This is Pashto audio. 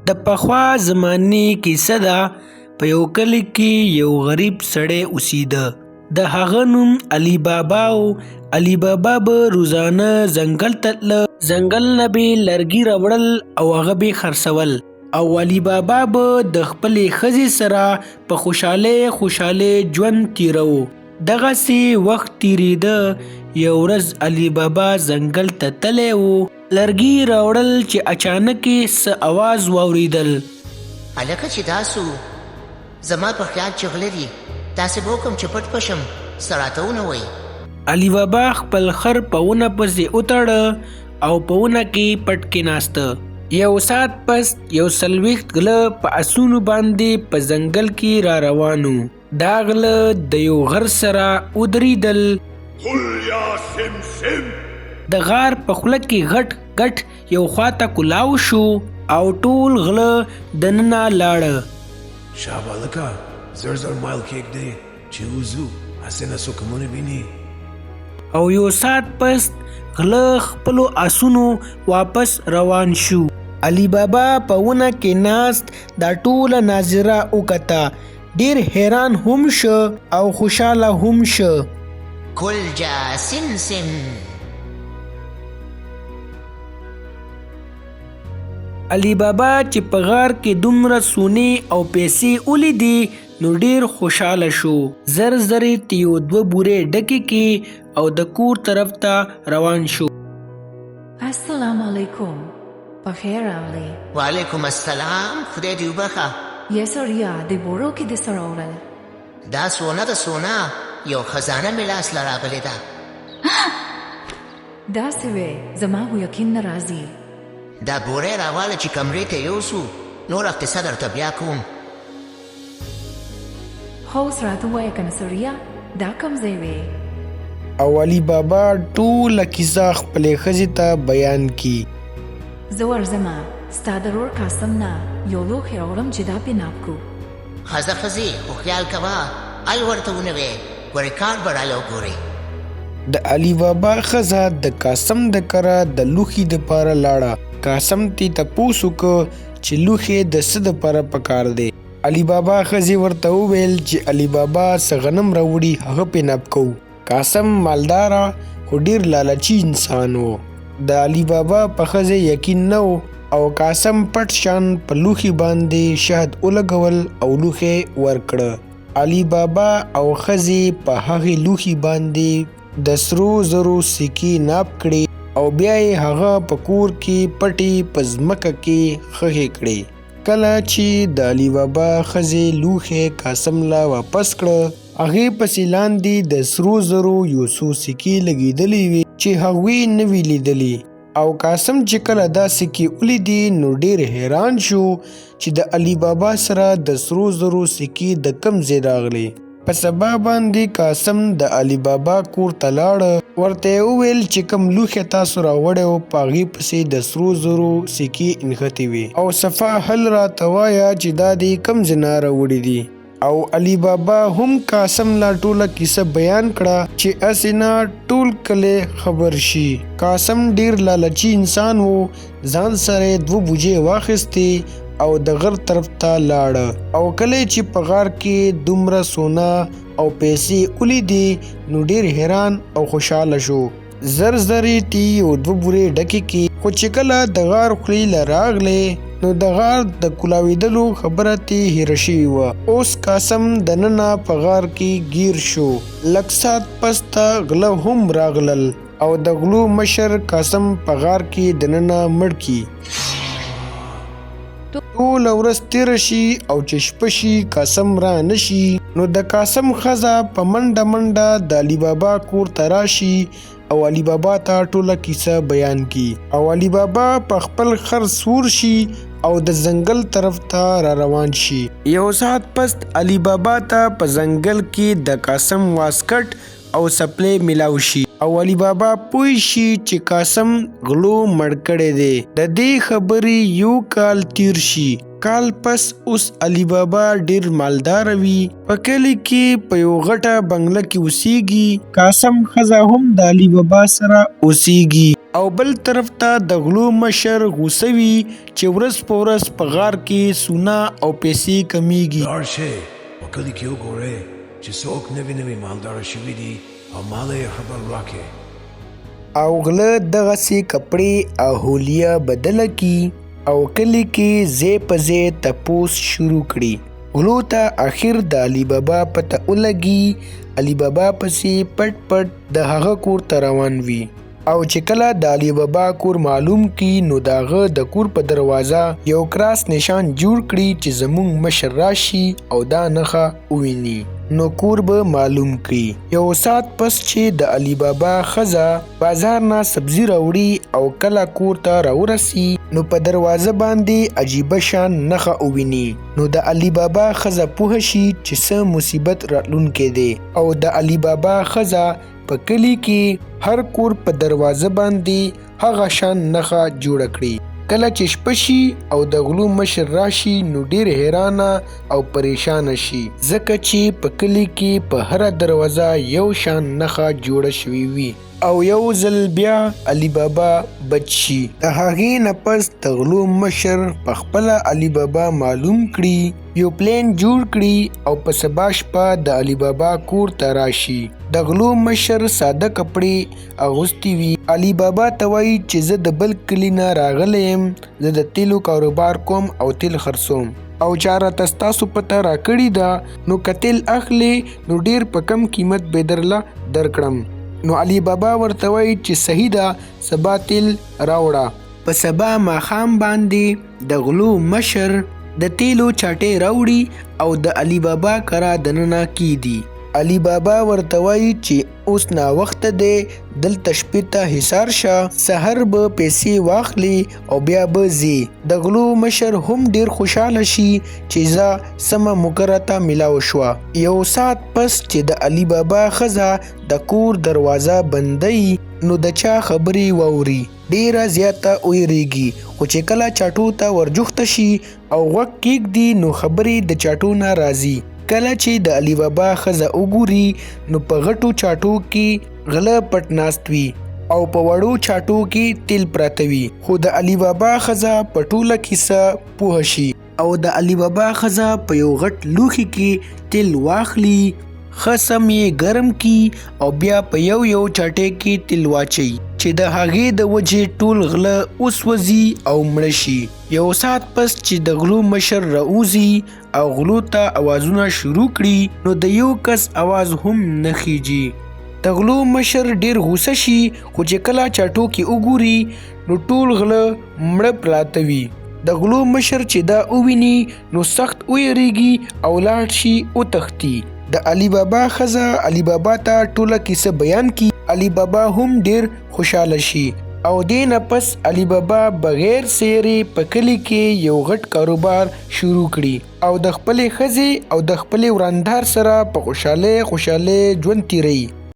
د پخوا زمانې کیسه ده. په یو کلي کې یو غریب سړی اوسېده. د هغه نوم علي بابا و. علي بابا به روزانه ځنګل ته تله. ځنګل نه به لرګي راوړل او هغه به خرڅول. او علي بابا به د خپلې ښځې سره په خوشحالۍ ژوند تیروه. دغسې وخت تیریده. یو ورځ علي بابا ځنګل ته تللی و. لرګي راوړل چې اچانک یې څه اواز واورېدل. هلکه چې دا سو زما په خیال چغله دي، داسې به وکړم چې پټ پشم، څه راته ونه وایي. علي بابا خپل خر په ونه پسې وتړه او په ونه کې پټ کېناسته. یو ساعت پس یو 40 غله په اسونو باندې په ځنګل کې را روانو. دا غله د یو غر سره ودرېدل. قل یا سمسم. د غار په خوله کې غټ غټ یو خواته کلاو شو او ټول غله دننه لاړه. شابه لکه زر مایل کېږدی چې وځو، هسې نه څوک مو نه ویني. او یو ساعت پس غله خپلو آسونو واپس روان شو. علي بابا په ونه کې ناست دا ټوله ناظره وکته. ډیر حیران هم شه او خوشحاله هم شه. کل جا سمسم. علي بابا چې په غار کې دومره سونې او پیسې ولیدې نو ډیر خوشحاله شو. زر یې یو 2 بورې ډکې کې او د کور طرف ته روان شو. السلام علیکم. په خیر راغلی. وعلیکم السلام. خدای دې وبخه. یا سړیا د بورو کې د څه راوړل؟ دا سونه د سونه یو خزانه مې لاس له راغلې ده. داسې وې زما خو یقین نه راځي. دا بورې راواله چې کمرې ته یوسو، نور وخت څه درته بیا کوم. خو اوس راته ووایه که نه سړیا دا کوم ځای وې؟ او علي بابا ټوله کیسه خپلې ښځې ته بیان کی. زه ورځمه ستا د ورور قاسم نه یو لوښی راوړم چې دا پې ناب کړو. ښځه خو خیال کوه ال ورته ونه وې، ګورې کار به راله وګورې. د علي بابا ښځه د قاسم د کره د لوښي دپاره لاړه. قاسم تی تپوس وکړ چې لوښی د څه دپاره پکار دی. علي بابا ښځې ورته وویل چې علي بابا څه غنم راوړي هغه پې ناب کوو. قاسم مالداره خو ډېر لالچي انسان و. د علي بابا په ښځې یقین نه و او قاسم پټ شان په لوښي باندې شهد ولګول او لوښی ورکړه. علي بابا او ښځې په هغې لوښي باندې د سرو زرو سکې ناب کړې او بیا یې هغه په کور کې پټې په ځمکه کې خښې کړې. کله چې د علي بابا ښځې لوښی قاسم لا واپس کړه، هغې پسې لاندې د سرو زرو یو څو سکې لګېدلې وې چې هغوی نه وې لیدلې. او قاسم چې کله دا سکې ولیدې نو ډېر حیران شو چې د علي بابا سره د سرو زرو سکې د کوم ځای راغلې. په سبا باندې قاسم د علي بابا کور ته لاړه. ورته یې وویل چې کوم لوښی تاسو راوړی و په هغې پسې د سرو زرو سکې نښتې وې او صفا حل راته وایه چې دا دې کوم ځای نه راوړي دي. او علي بابا هم قاسم لا ټوله کیسه بیان کړه چې هسې نه ټول کلی خبر شي. قاسم ډېر لالچي انسان و. ځان سره یې 2 بوجې واخیستې او د غر طرف ته لاړه. او کله چې په غار کې دومره سونا او پیسې ولیدې نو ډېر حیران او خوشحاله شو. زر یې تی یو 2 بورې ډکې کې. خو چې کله د غار خولې له راغلې نو د غار د کولاوېدلو خبره تی هیره شوې وه. اوس قاسم دننه په غار کې گیر شو. لږ ساعت پس ته غله هم راغلل او د غلو مشر قاسم په غار کې دننه مړ کی. ټوله ورځ تېره شي او چې شپه شي قاسم را نشي نو د قاسم ښځه په منډه د علي بابا کور ته راشي او علي بابا ته ټوله کیسه بیان کی. او علي بابا په خپل خر سور شي او د ځنګل طرف ته را روان شي. یو ساعت پس علي بابا ته په ځنګل کې د قاسم واسکټ او سپلې ملاو شي او علي بابا پوه شي چې قاسم غلو مړ کړی دی. د دې خبرې یو کال تیر شي. کال پس اوس علي بابا ډیر مالدار وي. په کلي کې په یو غټه بنگله کې اوسېږي. قاسم ښځه هم د علي بابا سره اوسېږي. او بل طرف ته د غلو مشر غوسه وي چې ورځ په ورځ په غار کې سونا او پیسې کمیږي. لاړ شئ په کلي کې وګورئ چې څوک نوي نوي مالداره شوي دي او ماله یې خبر راکړئ. او غله دغسې کپړې او هولیه بدله کی او کلی کې ځای په ځای تپوس شروع کړي. غلو ته اخر د علي بابا پته ولګي. علي بابا پسې پټ پټ د هغه کور ته روان وي او چې کله د علي بابا کور معلوم کی نو د هغه د کور په دروازه یو کراس نشان جوړ کړي چې زمونږ مشر راشي او دا نښه وویني نو کور به معلوم کړي. یو ساعت پس چې د علي بابا ښځه بازار نه سبزي راوړي او کله کور ته راورسي نو په دروازه باندې عجیبه شان نښه وویني. نو د علي بابا ښځه پوه شي چې څه مصیبت راتلونکی دی او د علي بابا ښځه په کلی کې هر کور په دروازه باندې هغه شان نښه جوړه کړي. کله چې شپه شي او د غلو مشر راشي نو ډیر حیرانه او پریشانه شي ځکه چې په کلی کې په هره دروازه یو شان نښه جوړه شوې وي او یو ځل بیا علي بابا بچ شي. د هغې نه پس د غلو مشر په خپله علي بابا معلوم کړي یو پلان جوړ کړي او په سبا شپه د علي بابا کور ته راشي. د غلو مشر ساده کپړې اغوستي وي. علي بابا ته وایي چې زه د بل کلي نه راغلی یم، زه د تیلو کاروبار کوم او تیل خرڅوم او چا راته ستاسو پته راکړې ده نو که تیل اخلې نو ډیر په کم قیمت به درله درکړم. نو علي بابا ورته وایي چې صحیح ده سبا تیل راوړه. په سبا ماښام باندې د غلو مشر د تیلو چاټې راوړي او د علي بابا کره دننه کیدي. علي بابا ورته وایي چې اوس ناوخته دی دلته شپې ته حصار شه، سحر به پیسې واخلي او بیا به ځي. د غلو مشر هم ډیر خوشحاله شي چې زه سمه موکره ته میلاو شوه. یو ساعت پس چې د علي بابا ښځه د کور دروازه بندوي نو د چا خبرې واوري، ډیره زیاته ویریږي خو چې کله چاټو ته ورجوخته شي او غوږ کیږدي نو خبرې د چاټو نه راځي. کله چې د علي بابا ښځه وګوري نو په غټو چاټو کې غله پټ ناست وي او په وړو چاټو کې تیل پراته وي. خو د علي بابا ښځه په ټوله کیسه پوه شي او د علي بابا ښځه په یو غټ لوښي کې تیل واخلي، ښه سم یې ګرم کی او بیا په یو یو چاټې کې تیل واچي چې د هغې د وجې ټول غله وسوځي او مړه شي. یو ساعت پس چې د غلو مشر راوځي او غلو ته اوازونه شروع کړي نو د یو کس اواز هم نه خیږي. د غلو مشر ډیر غوسه شي خو چې کله چاټو کې وګوري نو ټول غله مړه پراته وي. د غلو مشر چې دا وویني نو سخت ویریږي او لاړ شي وتښتي. د علي بابا ښځه علي بابا ته ټوله کیسه بیان کی. علي بابا هم ډیر خوشحاله شي او دې نه پس علي بابا بغیر سیرې په کلي کې یو غټ کاروبار شروع کړي او د خپلې ښځې او د خپلې ورندار سره په خوشحاله ژوند تیروي.